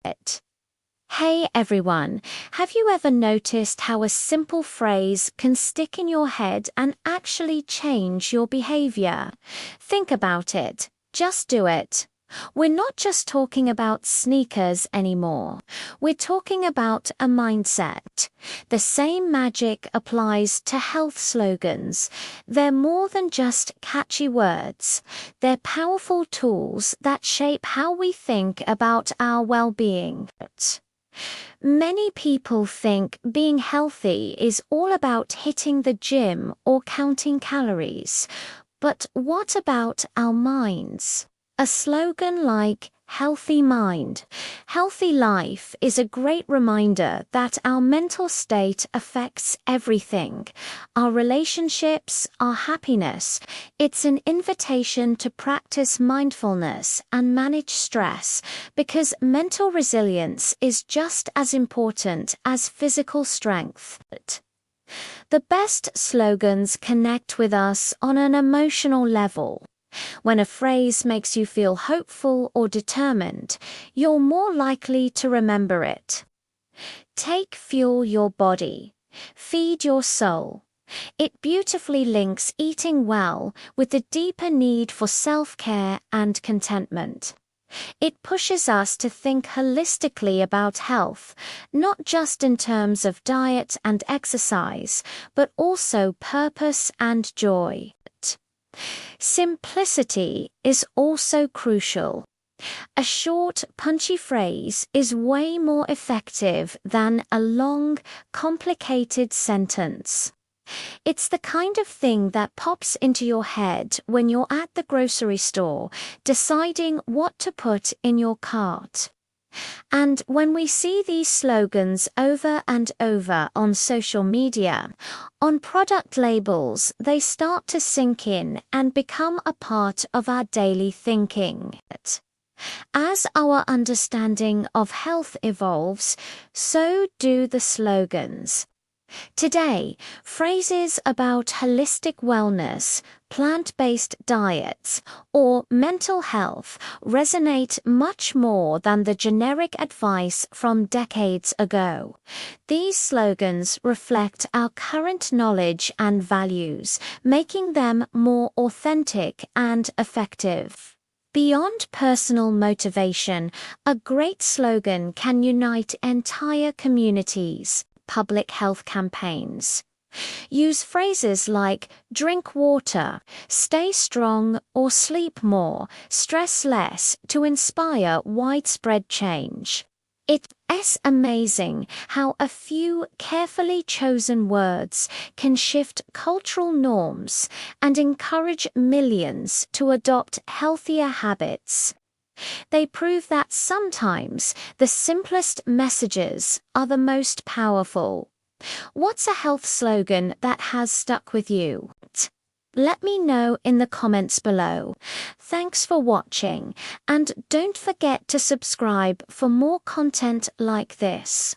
it. Hey everyone, have you ever noticed how a simple phrase can stick in your head and actually change your behavior? Think about it. Just do it. We're not just talking about sneakers anymore. We're talking about a mindset. The same magic applies to health slogans. They're more than just catchy words. They're powerful tools that shape how we think about our well-being. Many people think being healthy is all about hitting the gym or counting calories. But what about our minds? A slogan like "Healthy Mind, Healthy Life" is a great reminder that our mental state affects everything. Our relationships, our happiness. It's an invitation to practice mindfulness and manage stress, because mental resilience is just as important as physical strength. The best slogans connect with us on an emotional level. When a phrase makes you feel hopeful or determined, you're more likely to remember it. Take Fuel Your Body, Feed Your Soul. It beautifully links eating well with the deeper need for self-care and contentment. It pushes us to think holistically about health, not just in terms of diet and exercise, but also purpose and joy. Simplicity is also crucial. A short, punchy phrase is way more effective than a long, complicated sentence. It's the kind of thing that pops into your head when you're at the grocery store, deciding what to put in your cart. And when we see these slogans over and over on social media, on product labels, they start to sink in and become a part of our daily thinking. As our understanding of health evolves, so do the slogans. Today, phrases about holistic wellness, plant-based diets, or mental health resonate much more than the generic advice from decades ago. These slogans reflect our current knowledge and values, making them more authentic and effective. Beyond personal motivation, a great slogan can unite entire communities. Public health campaigns. Use phrases like "drink water," "stay strong," or "sleep more," "stress less" to inspire widespread change. It's amazing how a few carefully chosen words can shift cultural norms and encourage millions to adopt healthier habits. They prove that sometimes the simplest messages are the most powerful. What's a health slogan that has stuck with you? Let me know in the comments below. Thanks for watching, and don't forget to subscribe for more content like this.